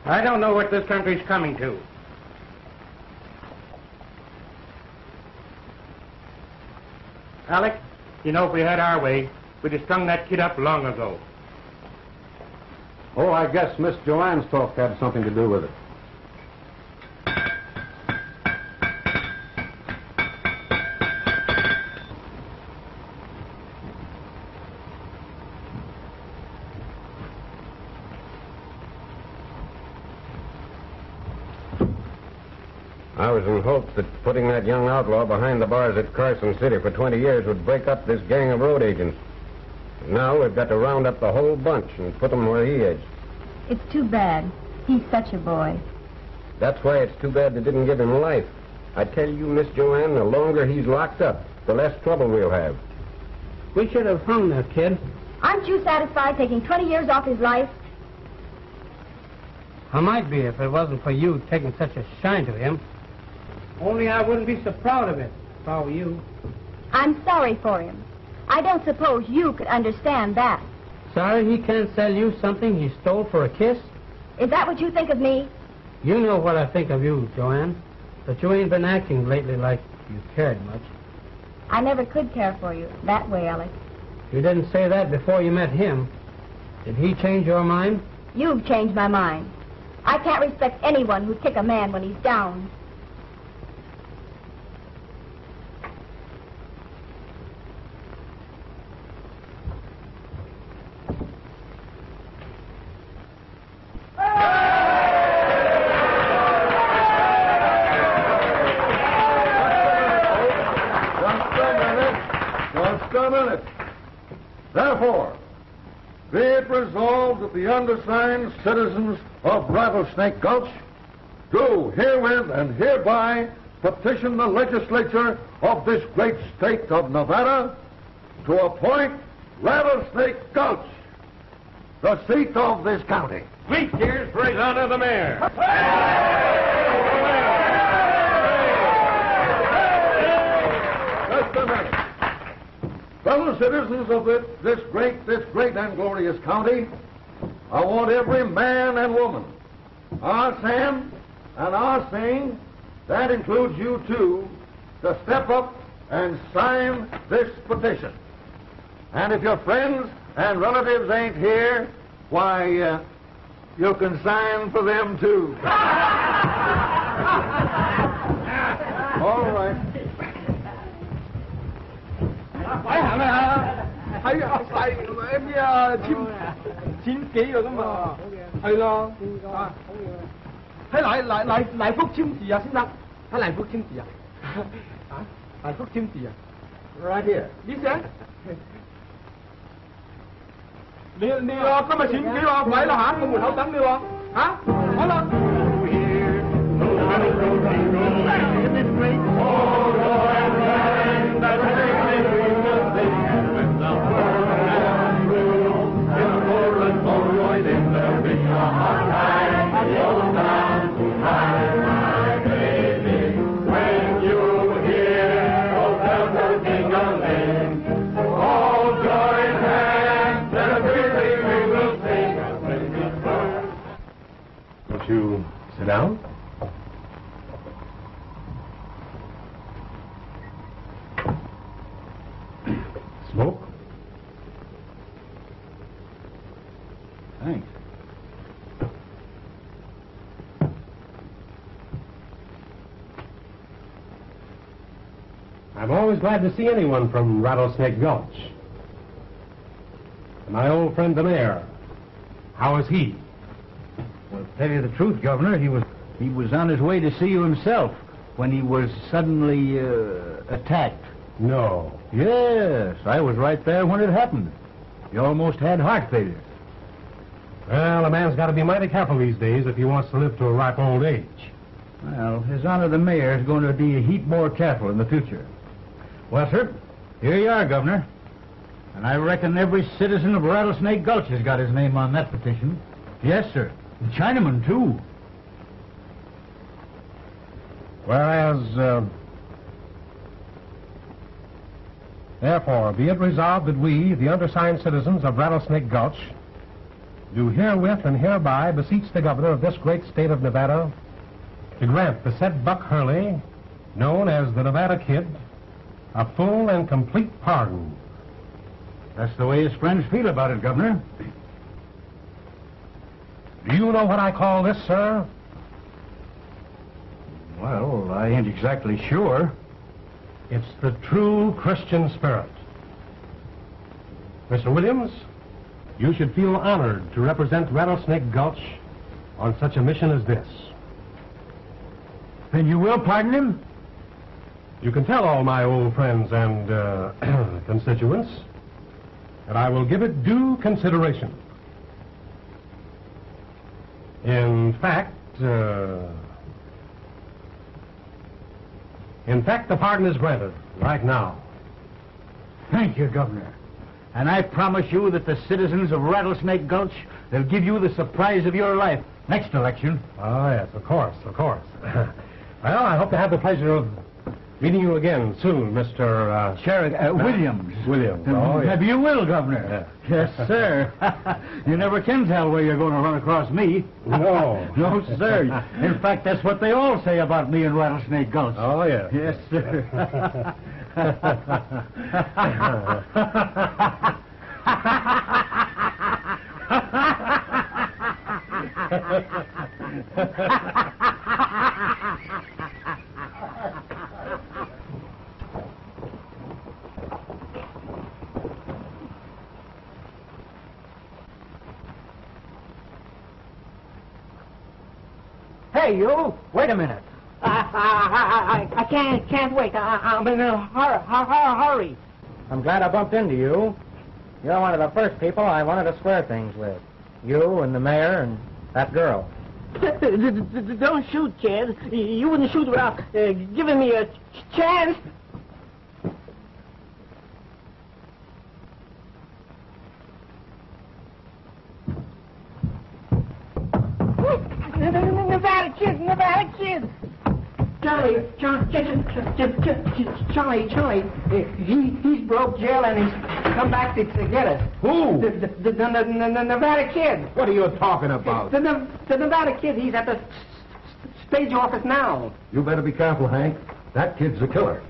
I don't know what this country's coming to. Alec, you know, if we had our way, we'd have strung that kid up long ago. Oh, I guess Miss Joanne's talk had something to do with it. I was in hopes that putting that young outlaw behind the bars at Carson City for 20 years would break up this gang of road agents. But now we've got to round up the whole bunch and put them where he is. It's too bad. He's such a boy. That's why it's too bad they didn't give him life. I tell you, Miss Joanne, the longer he's locked up, the less trouble we'll have. We should have hung that kid. Aren't you satisfied taking 20 years off his life? I might be if it wasn't for you taking such a shine to him. Only I wouldn't be so proud of it if I were you. I'm sorry for him. I don't suppose you could understand that. Sorry he can't sell you something he stole for a kiss? Is that what you think of me? You know what I think of you, Joanne. But you ain't been acting lately like you cared much. I never could care for you that way, Alec. You didn't say that before you met him. Did he change your mind? You've changed my mind. I can't respect anyone who'd kick a man when he's down. Therefore, be it resolved that the undersigned citizens of Rattlesnake Gulch do herewith and hereby petition the legislature of this great state of Nevada to appoint Rattlesnake Gulch the seat of this county. 3 cheers for his honor, the mayor. Just a minute. Fellow citizens of this great and glorious county, I want every man and woman, our Sam and our Sing, that includes you too, to step up and sign this petition. And if your friends and relatives ain't here, why, you can sign for them too. All right. Em chim kỹ rồi cơ mà. Hay lo. Hay lại phúc chim gì à, xin lắng. Hay lại phúc chim gì à? Lại phúc chim gì à? Right here. Đi xe. Đi có mà chim kỹ lo, vậy là hả? Có một thấu trắng đi lo. Hả? Nói lên. Won't you sit down? Smoke? Thanks. I'm always glad to see anyone from Rattlesnake Gulch. And my old friend the mayor, how is he? Well, to tell you the truth, Governor, he was on his way to see you himself when he was suddenly attacked. No. Yes, I was right there when it happened. He almost had heart failure. Well, a man's got to be mighty careful these days if he wants to live to a ripe old age. Well, His Honor the Mayor is going to be a heap more careful in the future. Well, sir, here you are, Governor. And I reckon every citizen of Rattlesnake Gulch has got his name on that petition. Yes, sir. And Chinaman, too. Whereas, therefore, be it resolved that we, the undersigned citizens of Rattlesnake Gulch, do herewith and hereby beseech the governor of this great state of Nevada to grant the said Buck Hurley, known as the Nevada Kid, a full and complete pardon. That's the way his friends feel about it, Governor. Do you know what I call this, sir? Well, I ain't exactly sure. It's the true Christian spirit. Mr. Williams, you should feel honored to represent Rattlesnake Gulch on such a mission as this. Then you will pardon him? You can tell all my old friends and constituents that I will give it due consideration. In fact, the pardon is granted right now. Thank you, Governor. And I promise you that the citizens of Rattlesnake Gulch will give you the surprise of your life next election. Oh, yes, of course, of course. Well, I hope to have the pleasure of meeting you again soon, Mr. Sheriff Williams. Williams. Oh, yes. Maybe you will, Governor. Yes, sir. You never can tell where you're going to run across me. No. No, sir. In fact, that's what they all say about me in Rattlesnake Gulch. Oh, yes. Yes, sir. Hey, you! Wait a minute. I can't wait. I'm in a hurry. I'm glad I bumped into you. You're one of the first people I wanted to square things with. You and the mayor and that girl. Don't shoot, kid. You wouldn't shoot without giving me a chance. Nevada kid. Charlie, he's broke jail and he's come back to get us. Who? The Nevada kid. What are you talking about? The Nevada kid, he's at the stage office now. You better be careful, Hank. That kid's a killer.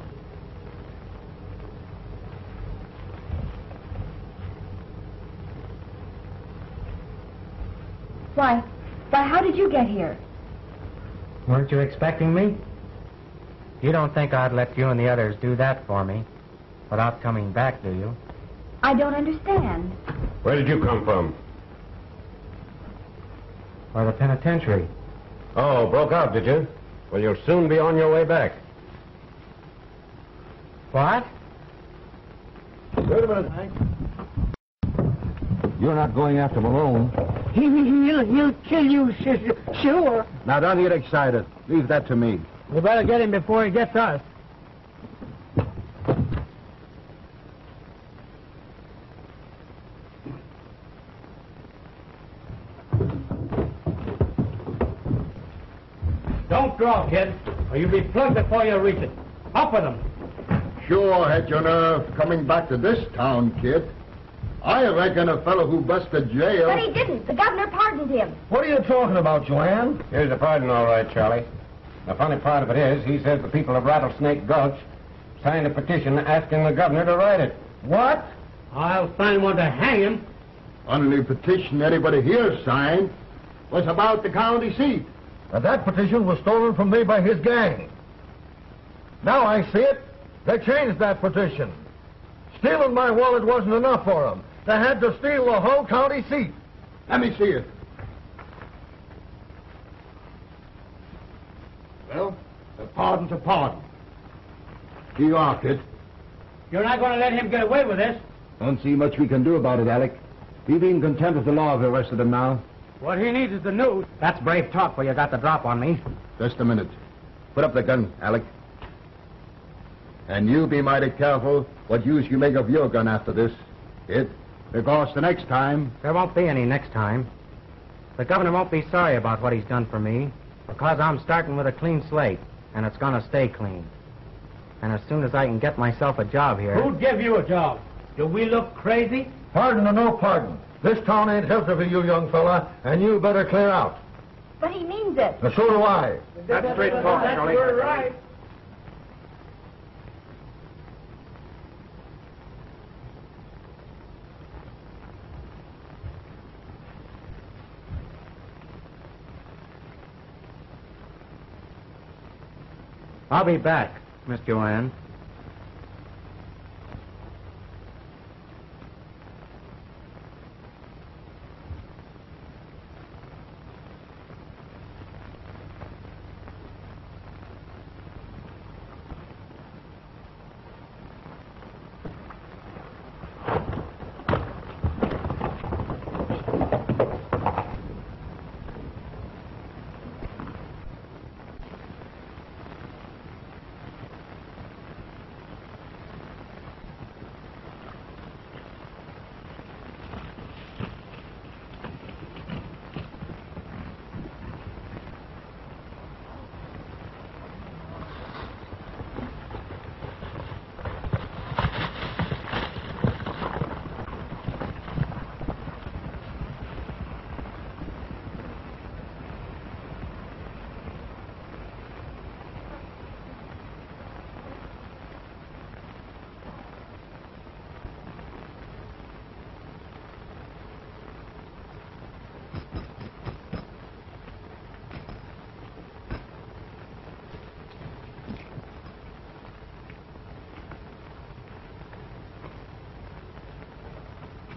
Why, how did you get here? Weren't you expecting me? You don't think I'd let you and the others do that for me without coming back, do you? I don't understand. Where did you come from? Or the penitentiary. Oh, broke out, did you? Well, you'll soon be on your way back. What? Wait a minute, Hank. You're not going after Malone. He'll kill you, sure. Now, don't get excited. Leave that to me. You better get him before he gets us. Don't draw, kid, or you'll be plugged before you reach it. Up with him. Sure had your nerve coming back to this town, kid. I reckon a fellow who busted jail... But he didn't. The governor pardoned him. What are you talking about, Joanne? Here's the pardon, all right, Charlie. The funny part of it is, he says the people of Rattlesnake Gulch signed a petition asking the governor to write it. What? I'll sign one to hang him. Only petition anybody here signed was about the county seat. And that petition was stolen from me by his gang. Now I see it. They changed that petition. Stealing my wallet wasn't enough for them. They had to steal the whole county seat. Let me see it. Well, a pardon's a pardon. Here you are, kid. You're not going to let him get away with this. Don't see much we can do about it, Alec. He be in contempt of the law if arrested him now. What he needs is the news. That's brave talk where you got the drop on me. Just a minute. Put up the gun, Alec. And you be mighty careful what use you make of your gun after this, kid. Because the next time... There won't be any next time. The governor won't be sorry about what he's done for me, because I'm starting with a clean slate, and it's going to stay clean. And as soon as I can get myself a job here... Who'd give you a job? Do we look crazy? Pardon or no pardon, This town ain't healthy for you, young fella, and you better clear out. But he means it. And so do I. That's straight talk, Charlie. You're right. I'll be back, Miss Joanne.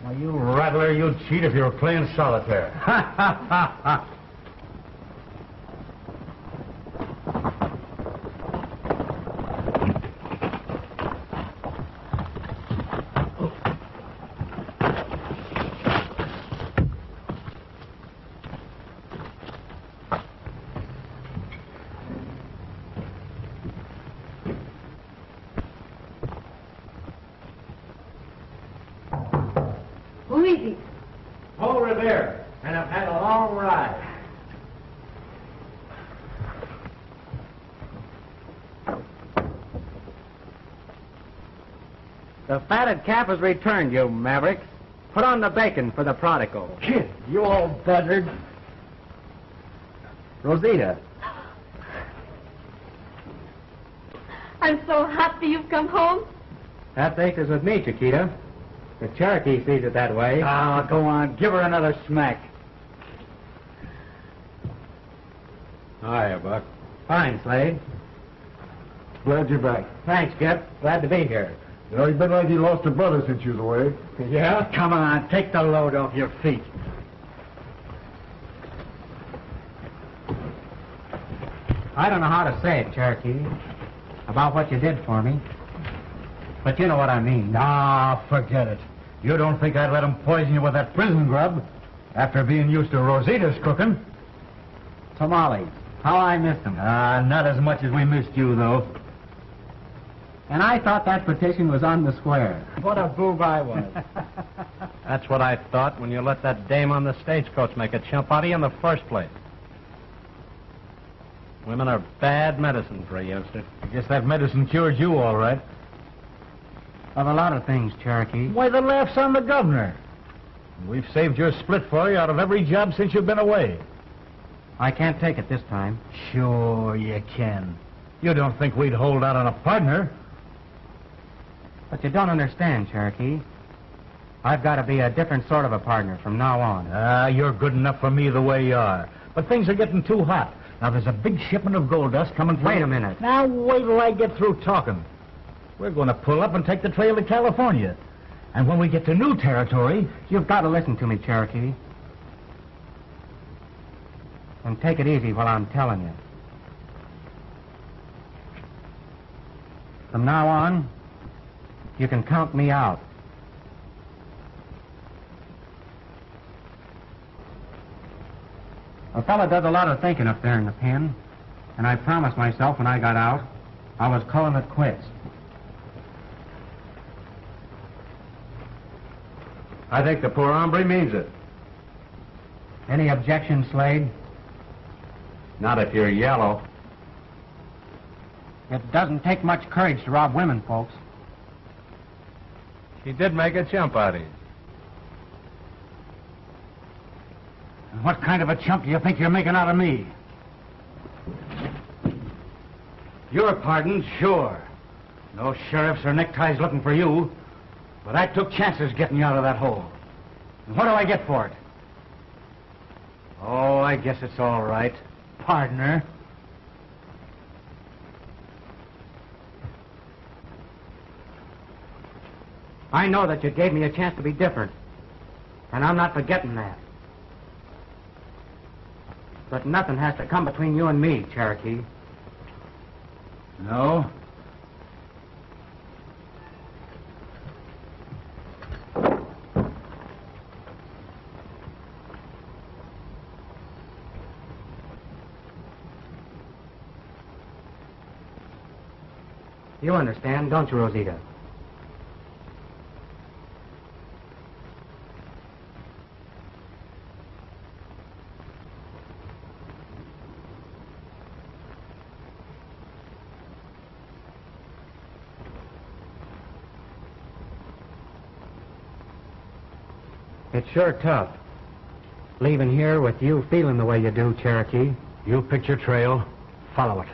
Why, you rattler, you'd cheat if you were playing solitaire. Ha, ha, ha, ha. Who is he? Paul Revere, and I've had a long ride. The fatted calf has returned, you mavericks. Put on the bacon for the prodigal. Kid, you old buzzard. Rosita. I'm so happy you've come home. That baked is with me, Chiquita. The Cherokee sees it that way. Ah, go on. Give her another smack. Hiya, Buck. Fine, Slade. Glad you're back. Thanks, Skip. Glad to be here. You know, you've been like you lost a brother since you was away. Yeah? Come on, take the load off your feet. I don't know how to say it, Cherokee, about what you did for me. But you know what I mean. Ah, forget it. You don't think I'd let him poison you with that prison grub after being used to Rosita's cooking? Tamales. How I missed them. Ah, not as much as we missed you, though. And I thought that petition was on the square. What a boob I was. That's what I thought when you let that dame on the stagecoach make a chump out of you in the first place. Women are bad medicine for a youngster. I guess that medicine cured you all right. Of a lot of things, Cherokee. Why, the laugh's on the governor. We've saved your split for you out of every job since you've been away. I can't take it this time. Sure you can. You don't think we'd hold out on a partner? But you don't understand, Cherokee. I've got to be a different sort of a partner from now on. Ah, you're good enough for me the way you are. But things are getting too hot. Now, there's a big shipment of gold dust coming through. Wait a minute. Now, wait till I get through talking. We're going to pull up and take the trail to California. And when we get to new territory... You've got to listen to me, Cherokee. And take it easy while I'm telling you. From now on, you can count me out. A fella does a lot of thinking up there in the pen, and I promised myself when I got out, I was calling it quits. I think the poor hombre means it. Any objection, Slade? Not if you're yellow. It doesn't take much courage to rob women, folks. She did make a chump out of you. What kind of a chump do you think you're making out of me? Your pardon, sure. No sheriffs or neckties looking for you. But I took chances getting you out of that hole. And what do I get for it? Oh, I guess it's all right. Partner. I know that you gave me a chance to be different. And I'm not forgetting that. But nothing has to come between you and me, Cherokee. No? You understand, don't you, Rosita? It's sure tough, leaving here with you feeling the way you do, Cherokee. You picked your trail. Follow it.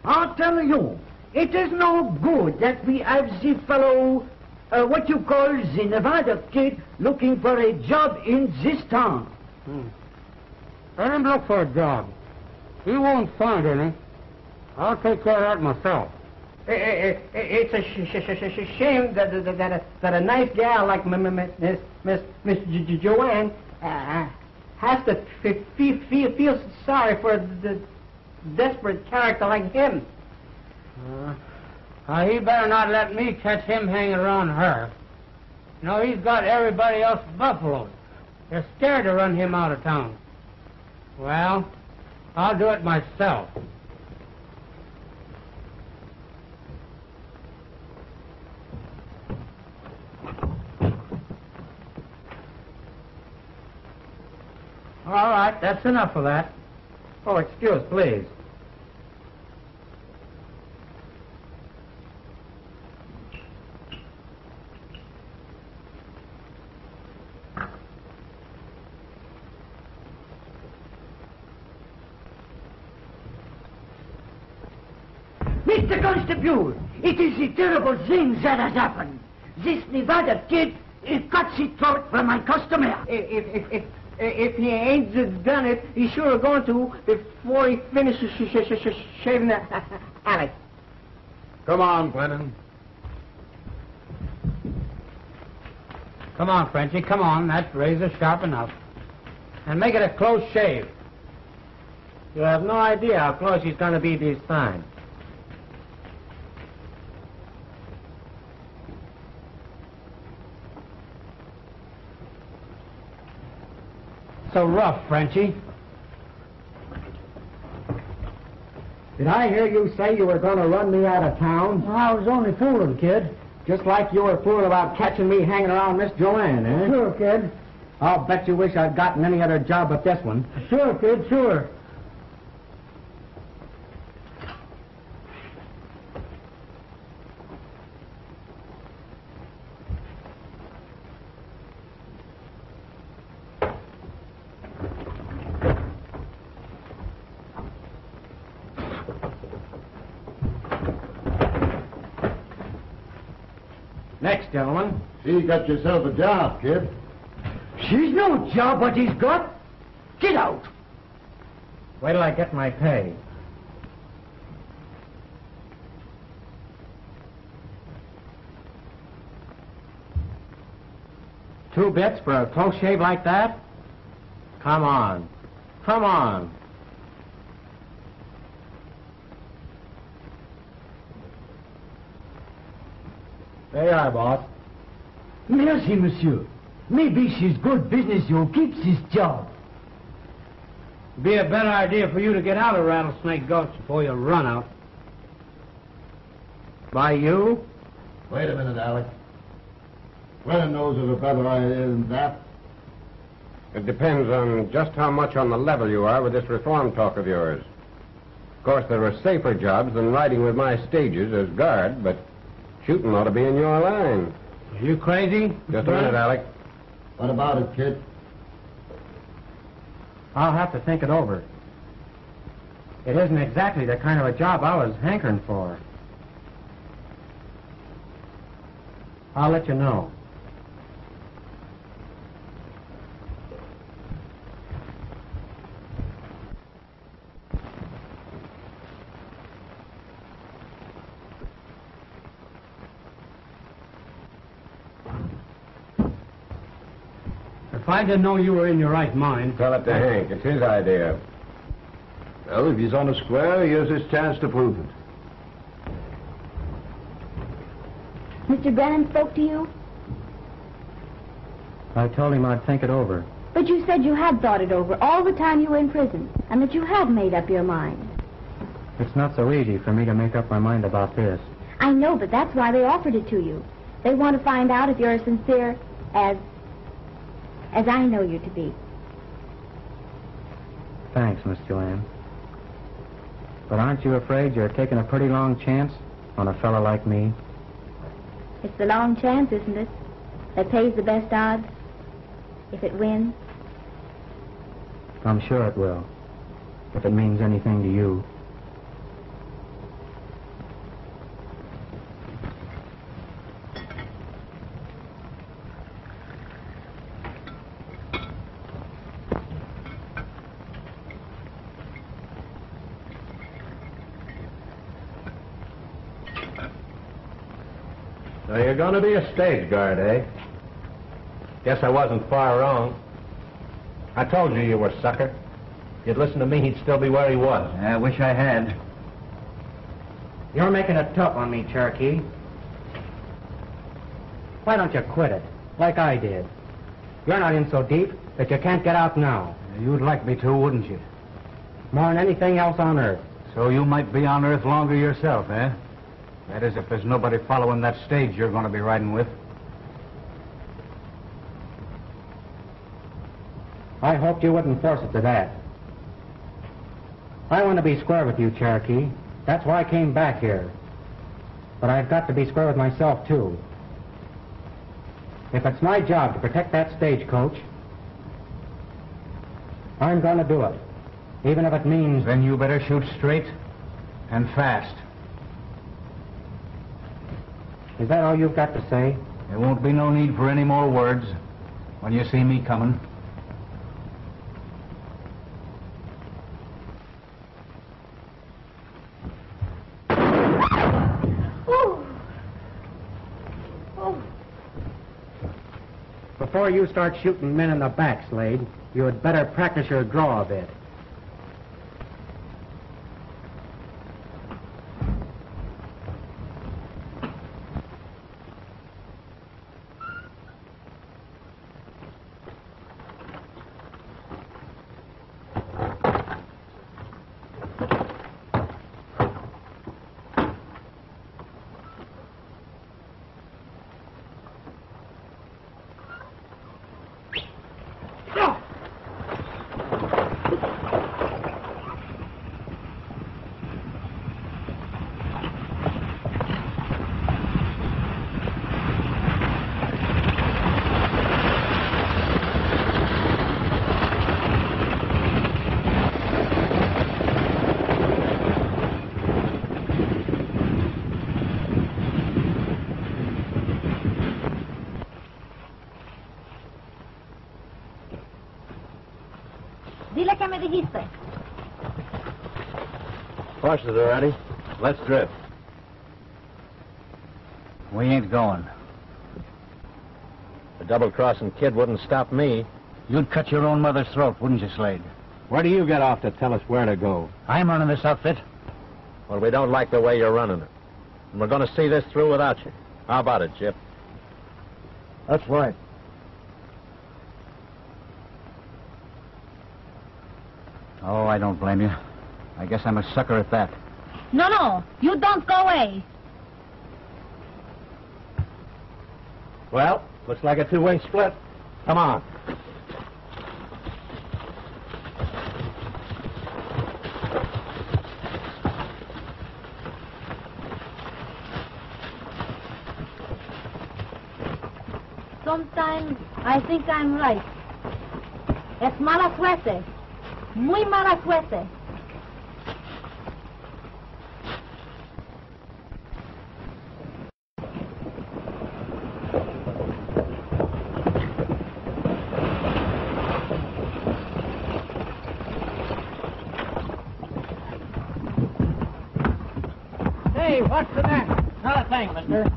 I'll tell you, it is no good that we have the fellow, what you call the Nevada Kid, looking for a job in this town. Let him look for a job. He won't find any. I'll take care of that myself. It's a shame that a nice gal like Miss Joanne has to feel sorry for the desperate character like him. He better not let me catch him hanging around her. You know, he's got everybody else buffaloed. They're scared to run him out of town. Well, I'll do it myself. All right, that's enough of that. Oh, excuse, please. Mr. Constable, it is a terrible thing that has happened. This Nevada Kid cuts his throat for my customer. If he ain't done it, he's sure going to before he finishes shaving the alley. Come on, Glennon. Come on, Frenchie, come on. That razor's sharp enough. And make it a close shave. You have no idea how close he's going to be this time. So rough, Frenchie. Did I hear you say you were going to run me out of town? Well, I was only fooling, kid. Just like you were fooling about catching me hanging around Miss Joanne, eh? Sure, kid. I'll bet you wish I'd gotten any other job but this one. Sure, kid, sure. Next, gentlemen. See, you got yourself a job, kid. She's no job what he's got. Get out. Wait till I get my pay. 2 bits for a close shave like that? Come on. Come on. There you are, boss. Merci, monsieur. Maybe she's good business who keeps his job. Be a better idea for you to get out of Rattlesnake Gulch before you run out. By you? Wait a minute, Alec. Glenn knows of a better idea than that. It depends on just how much on the level you are with this reform talk of yours. Of course, there are safer jobs than riding with my stages as guard, but shooting ought to be in your line. Are you crazy? Just a minute, Alec. What about it, kid? I'll have to think it over. It isn't exactly the kind of a job I was hankering for. I'll let you know. If I didn't know you were in your right mind... Tell it to Hank. It's his idea. Well, if he's on the square, here's his chance to prove it. Mr. Brennan spoke to you? I told him I'd think it over. But you said you had thought it over all the time you were in prison, and that you had made up your mind. It's not so easy for me to make up my mind about this. I know, but that's why they offered it to you. They want to find out if you're as sincere as I know you to be. Thanks, Miss Joanne. But aren't you afraid you're taking a pretty long chance on a fellow like me? It's the long chance, isn't it, that pays the best odds if it wins? I'm sure it will, if it means anything to you. So you're going to be a stage guard, eh? Guess I wasn't far wrong. I told you were a sucker. If you'd listen to me, he'd still be where he was. I wish I had. You're making it tough on me, Cherokee. Why don't you quit it, like I did? You're not in so deep that you can't get out now. You'd like me to, wouldn't you? More than anything else on earth. So you might be on Earth longer yourself, eh? That is, if there's nobody following that stage you're going to be riding with. I hoped you wouldn't force it to that. I want to be square with you, Cherokee. That's why I came back here. But I've got to be square with myself, too. If it's my job to protect that stagecoach, I'm going to do it. Even if it means... Then you better shoot straight and fast. Is that all you've got to say? There won't be no need for any more words when you see me coming. Before you start shooting men in the back, Slade, you had better practice your draw a bit. Dile que me dijiste. Horses are ready. Let's drift. We ain't going. The double-crossing kid wouldn't stop me. You'd cut your own mother's throat, wouldn't you, Slade? Where do you get off to tell us where to go? I'm running this outfit. Well, we don't like the way you're running it. And we're going to see this through without you. How about it, Chip? That's right. Oh, I don't blame you. I guess I'm a sucker at that. No, you don't go away. Well, looks like a two-way split. Come on. Sometimes I think I'm right. Es mala suerte. Muy mala suerte. Hey, what's the matter? Not a thing, mister.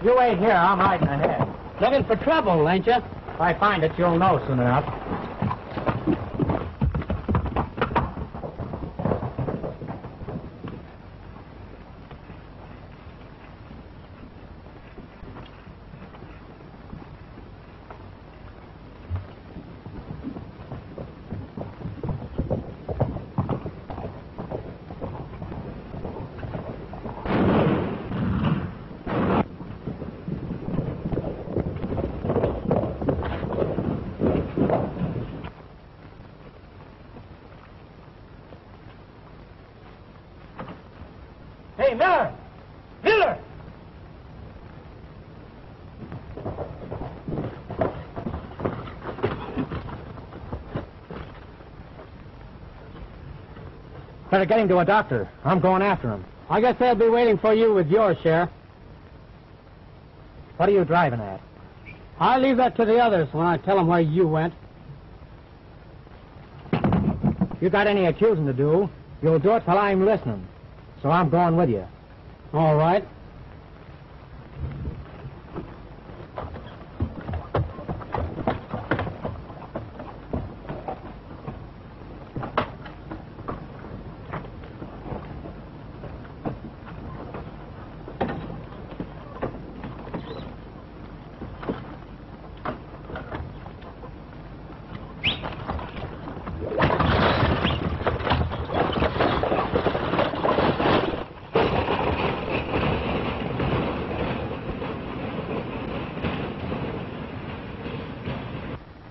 You wait here. I'm hiding ahead. Looking for trouble, ain't you? If I find it, you'll know soon enough. Hey, Miller! Miller! Better get him to a doctor. I'm going after him. I guess they'll be waiting for you with yours, Sheriff. What are you driving at? I'll leave that to the others when I tell them where you went. If you got any accusing to do, you'll do it while I'm listening. So I'm going with you. All right.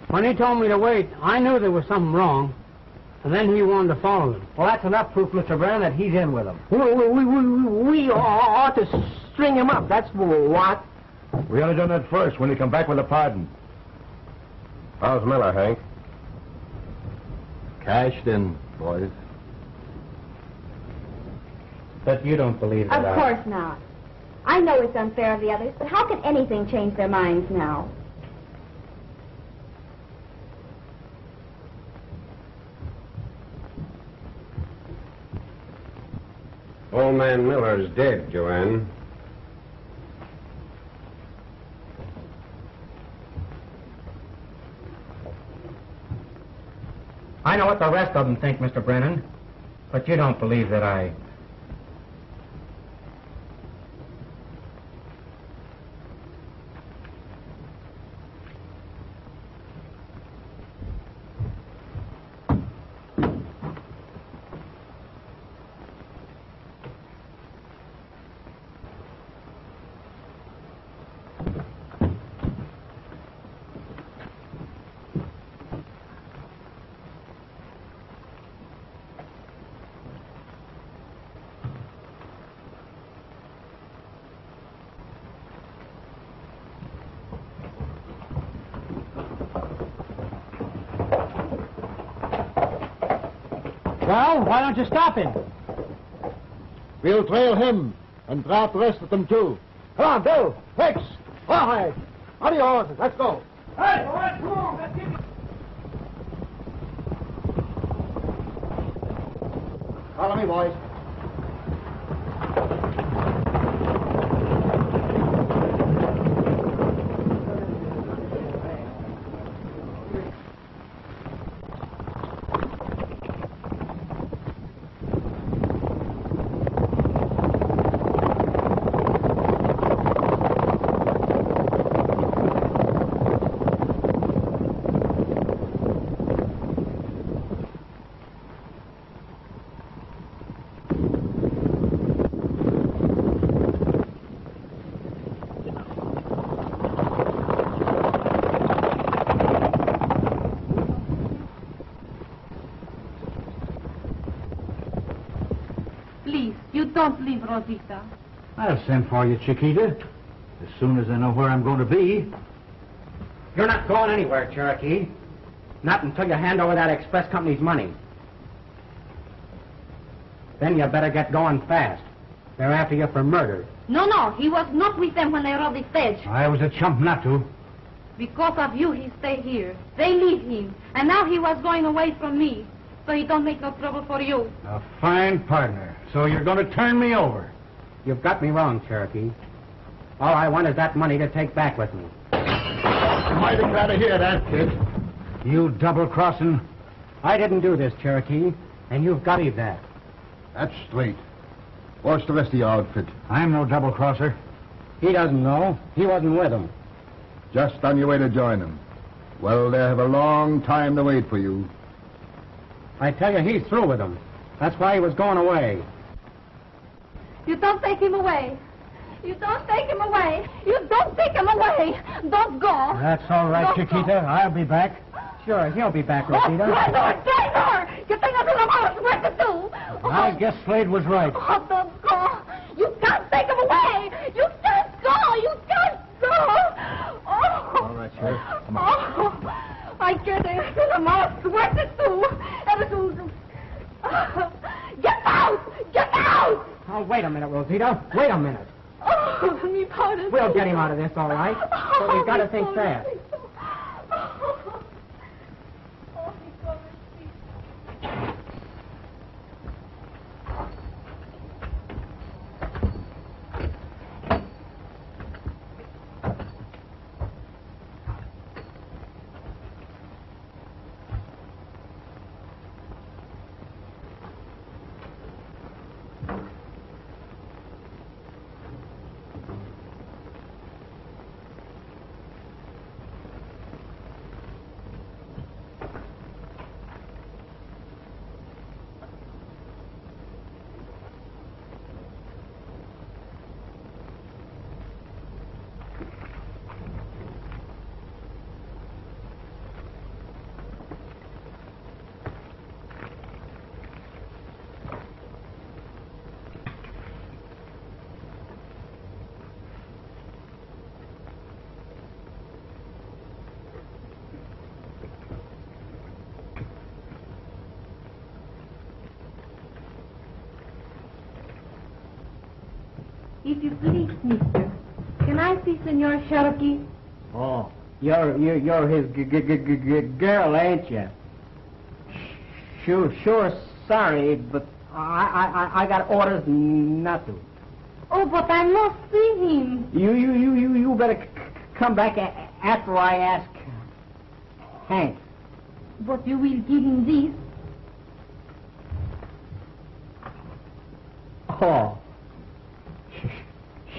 When he told me to wait, I knew there was something wrong. And then he wanted to follow them. Well, that's enough proof, Mr. Brown, that he's in with them. We ought to string him up. That's what. We ought to done that first when he come back with a pardon. How's Miller, Hank? Cashed in, boys. But you don't believe that Of course not. I know it's unfair of the others, but how can anything change their minds now? Old man Miller's dead, Joanne. I know what the rest of them think, Mr. Brennan. But you don't believe that I... Well, why don't you stop him? We'll trail him and drop the rest of them, too. Come on, Bill. Fix. Rawhide. On your horses. Let's go. Hey, all right, come on. Let's get him. Follow me, boys. Don't leave, Rosita. I'll send for you, Chiquita, as soon as I know where I'm going to be. You're not going anywhere, Cherokee. Not until you hand over that express company's money. Then you better get going fast. They're after you for murder. No, he was not with them when they robbed the stage. I was a chump not to. Because of you, he stayed here. They leave him. And now he was going away from me. So he don't make no trouble for you. A fine partner. So you're going to turn me over. You've got me wrong, Cherokee. All I want is that money to take back with me. Mighty glad to hear that, kid. You double-crossing. I didn't do this, Cherokee, and you've got to leave that. That's straight. What's the rest of your outfit? I'm no double-crosser. He doesn't know. He wasn't with them. Just on your way to join them. Well, they have a long time to wait for you. I tell you, he's through with them. That's why he was going away. You don't take him away. You don't take him away. You don't take him away. Don't go. That's all right, Don't Chiquita. go. I'll be back. Sure, he'll be back, Oh, Rosita. traidor! You think I do the what to do? I guess Slade was right. Oh, don't go. You can't take him away. You can't go. You can't go. Oh. All right, Sheriff. Come on. Oh, I can't do the most. What to do? Get out! Get out! Oh, wait a minute, Rosita. Wait a minute. Oh, me pardon. We'll get him out of this, all right. But we've got to think fast. If you please, mister, can I see Senor Cherokee? Oh, you're his girl, ain't you? Sure, sorry, but I got orders not to. Oh, but I must see him. You better come back after I ask Hank. But you will give him this. Oh,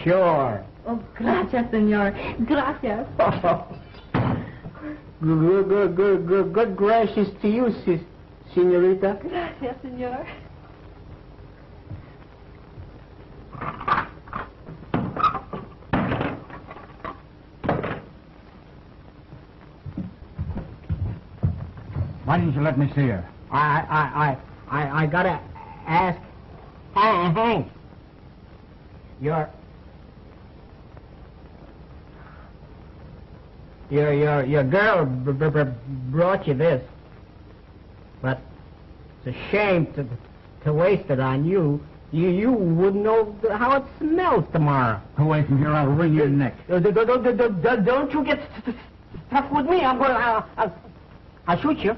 sure. Oh, gracias, senor. Gracias. Good gracious to you, senorita. Gracias, senor. Why didn't you let me see her? I gotta ask Hank. Your girl brought you this, but it's a shame to waste it on you. You wouldn't know how it smells tomorrow. Away from here, I'll wring your neck. Don't you get stuck with me. I'll shoot you.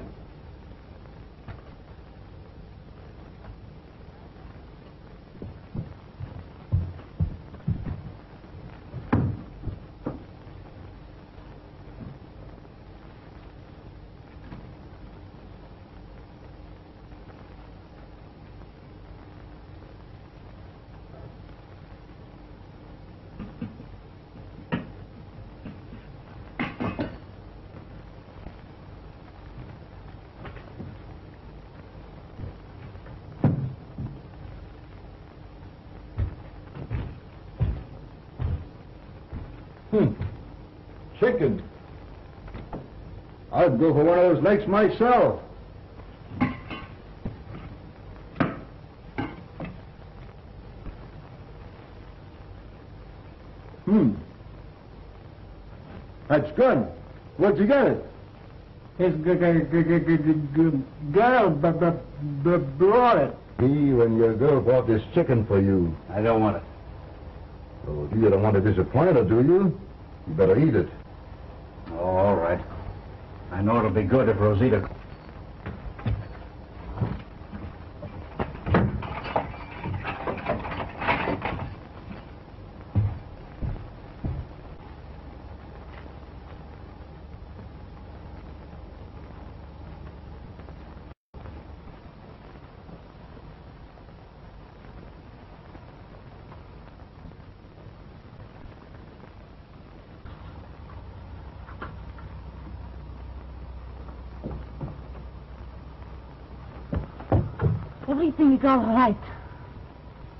Chicken. I'd go for one of those legs myself. That's good. Where'd you get it? His girl brought it. Me when your girl bought this chicken for you. I don't want it. Oh, you don't want to disappoint her, do you? You better eat it. Oh, all right. I know it'll be good if Rosita... Everything is all right.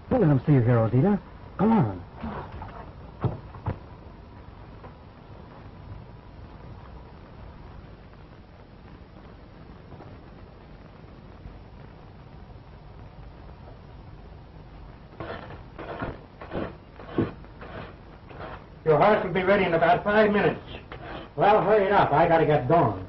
Don't let him see you here, Rosita. Come on. Your horse will be ready in about 5 minutes. Well, hurry it up. I gotta get going.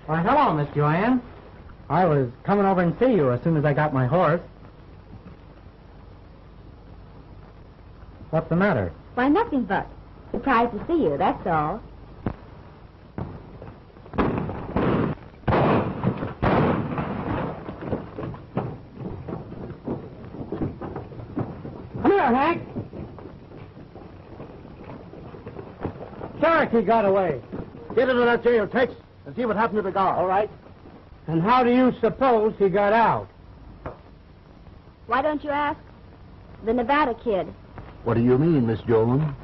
Why, hello, Miss Joanne. I was coming over and see you as soon as I got my horse. What's the matter? Why, nothing but. Surprised to see you, that's all. Come here, Hank. Cherokee got away. Get into that jail, Tex, and see what happened to the guard. All right. And how do you suppose he got out? Why don't you ask? The Nevada kid. What do you mean, Miss Joan?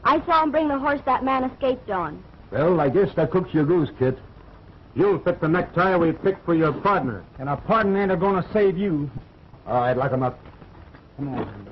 I saw him bring the horse that man escaped on. Well, I guess that cooks your goose, Kit. You'll fit the necktie we picked for your partner. And our pardon ain't going to save you. All right, lock him up. Come on.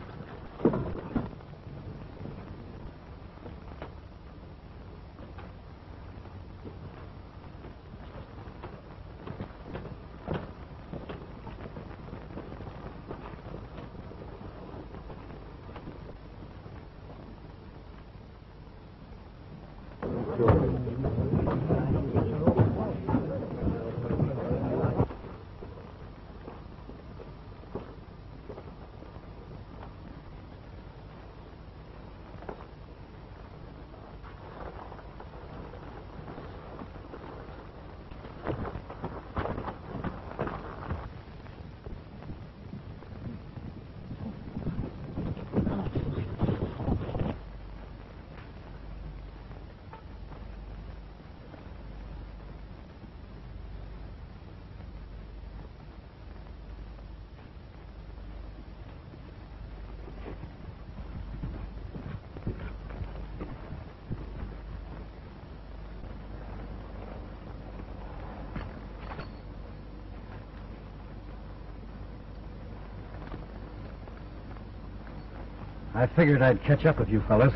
I figured I'd catch up with you fellas.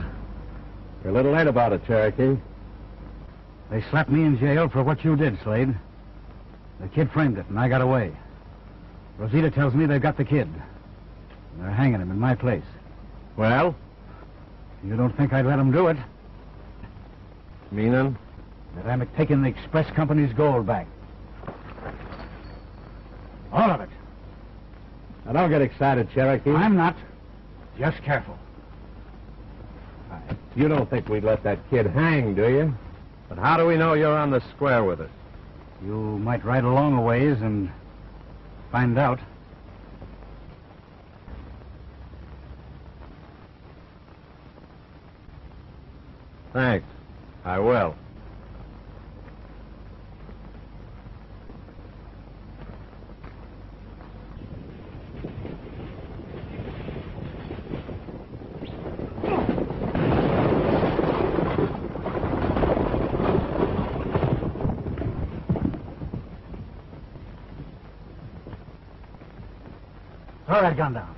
You're a little late about it, Cherokee. They slapped me in jail for what you did, Slade. The kid framed it, and I got away. Rosita tells me they've got the kid. And they're hanging him in my place. Well? You don't think I'd let them do it? Meaning? That I'm taking the express company's gold back. All of it. Now, don't get excited, Cherokee. I'm not. Just careful. You don't think we'd let that kid hang, do you? But how do we know you're on the square with us? You might ride along a ways and find out. Thanks. I will. Throw that gun down.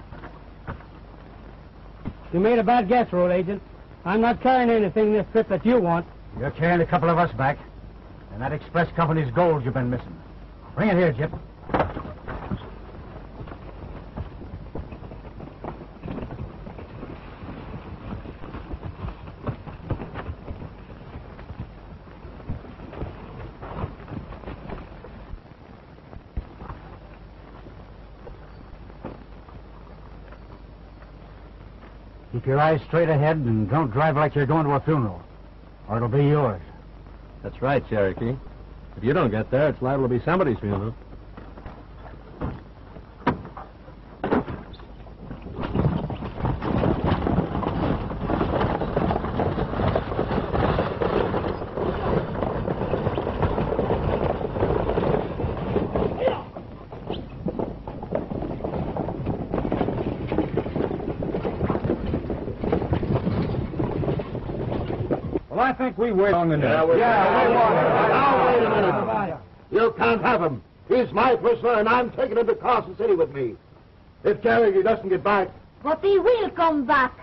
You made a bad guess, road agent. I'm not carrying anything this trip that you want. You're carrying a couple of us back. And that express company's gold you've been missing. Bring it here, Jip. Keep your eyes straight ahead and don't drive like you're going to a funeral, or it'll be yours. That's right, Cherokee. If you don't get there, it's liable to be somebody's funeral. I think we wait long enough. Now, wait a minute. You can't have him. He's my prisoner, and I'm taking him to Carson City with me. If Cherokee doesn't get back... But he will come back.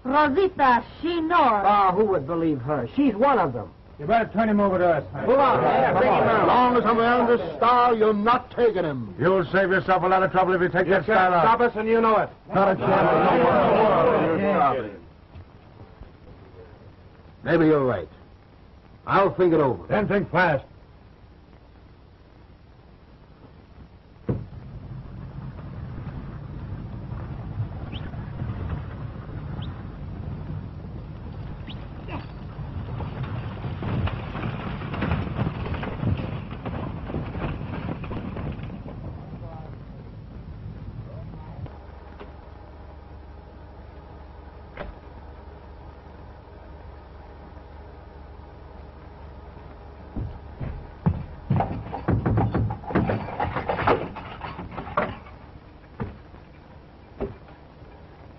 Rosita, she knows. Ah, who would believe her? She's one of them. You better turn him over to us. Move on. Bring him out. As long as I'm wearing this star, you're not taking him. You'll save yourself a lot of trouble if you take that star off. Stop us, and you know it. Not a chance. Maybe you're right. I'll think it over. Then think fast.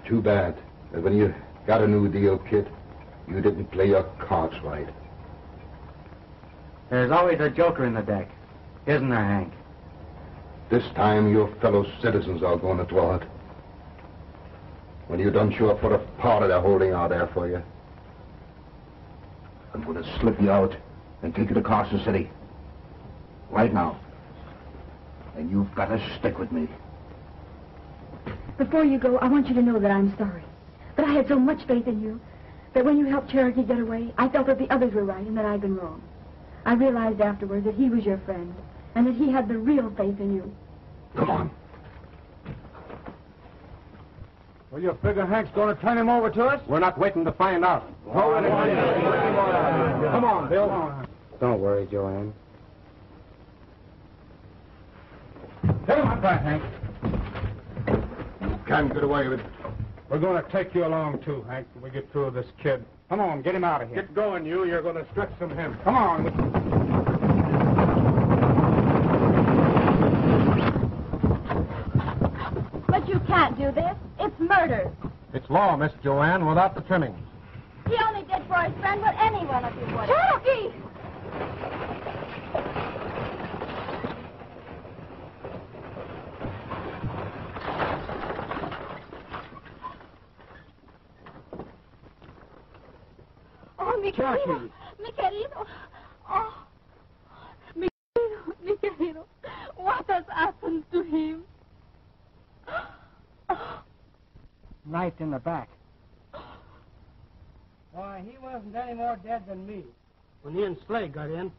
Too bad that when you got a new deal, kid, you didn't play your cards right. There's always a joker in the deck, isn't there, Hank? This time your fellow citizens are going to draw it. When you done sure put a powder they're holding out there for you. I'm going to slip you out and take you to Carson City. Right now. And you've got to stick with me. Before you go, I want you to know that I'm sorry. That I had so much faith in you. That when you helped Cherokee get away, I felt that the others were right and that I'd been wrong. I realized afterward that he was your friend and that he had the real faith in you. Come on. Well, you figure Hank's going to turn him over to us? We're not waiting to find out. Come on, Bill. Don't worry, Joanne. Get him up there, Hank. Can't get away with it. We're going to take you along, too, Hank, when we get through with this kid. Come on, get him out of here. Get going, you. You're going to stretch some him. Come on. But you can't do this. It's murder. It's law, Miss Joanne, without the trimmings. He only did for his friend what any one of you would. Cherokee! Oh, mi querido. Mi querido. Oh. Mi querido. Mi querido. What has happened to him? Knife in the back. Why, he wasn't any more dead than me when he and Slade got in.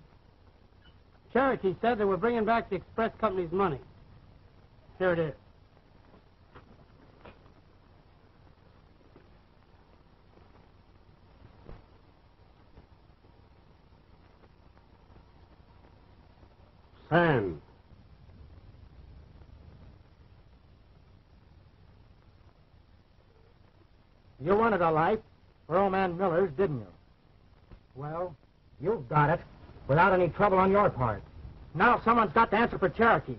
Cherokee said they were bringing back the express company's money. Here it is. Sam. You wanted a life for old man Miller's, didn't you? Well, you've got it without any trouble on your part. Now someone's got to answer for Cherokee.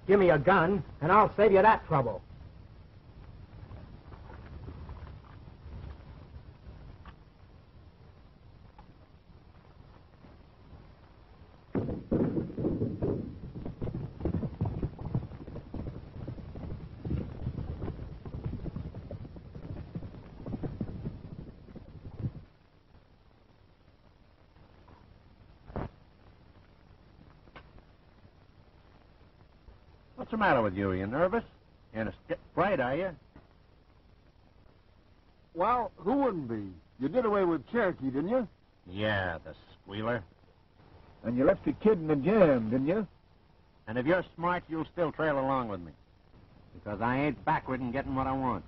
Give me a gun, and I'll save you that trouble. the matter with you? Are you nervous? You in a fright, are you? Well, who wouldn't be? You did away with Cherokee, didn't you? Yeah, the squealer. And you left the kid in the jam, didn't you? And if you're smart, you'll still trail along with me. Because I ain't backward in getting what I want.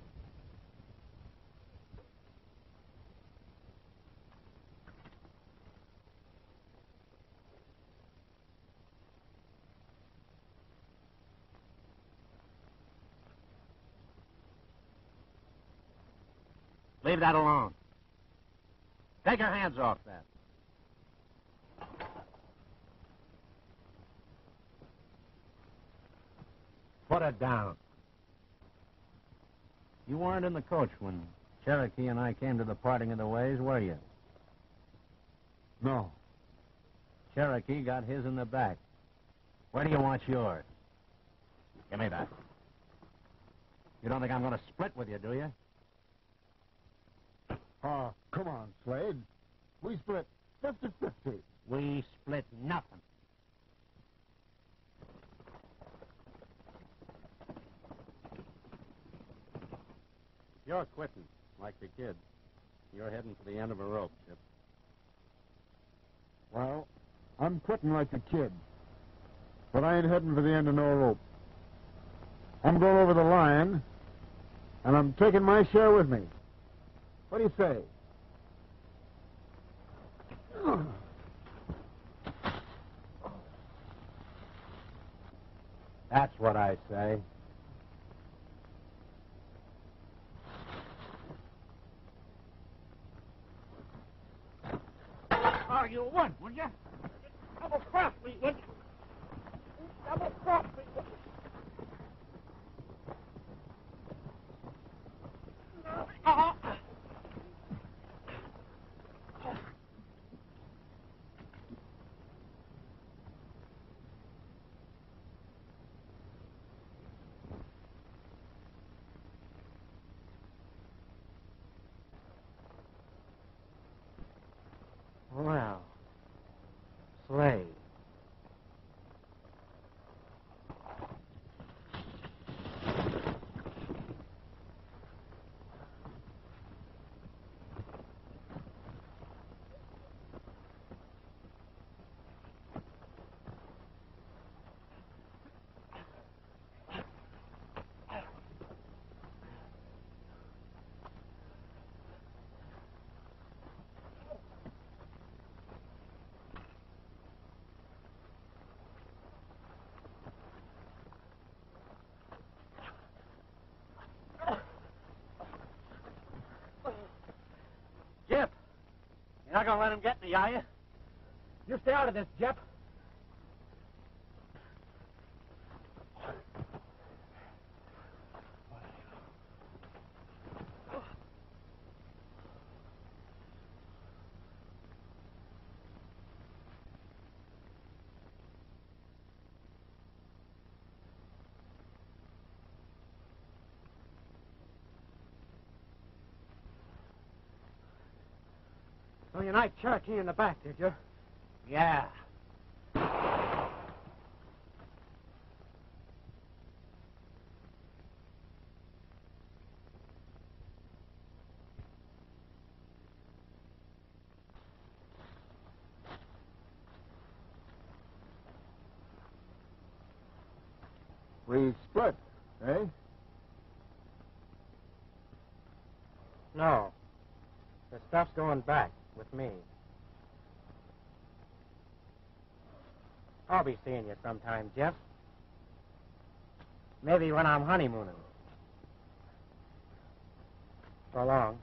Leave that alone. Take your hands off that. Put it down. You weren't in the coach when Cherokee and I came to the parting of the ways, were you? No. Cherokee got his in the back. Where do you want yours? Give me that. You don't think I'm going to split with you, do you? Come on, Slade. We split 50-50. We split nothing. You're quitting, like the kid. You're heading for the end of a rope, Chip. Well, I'm quitting like a kid. But I ain't heading for the end of no rope. I'm going over the line, and I'm taking my share with me. What do you say? That's what I say. Oh, you won, would you? Double cross me, would you? Double cross me, would you? Well, Slade. Jip, you're not going to let him get me, are you? You stay out of this, Jep. So you knifed Cherokee in the back, did you? Yeah. We split, eh? No. The stuff's going back with me. I'll be seeing you sometime, Jeff. Maybe when I'm honeymooning. So long.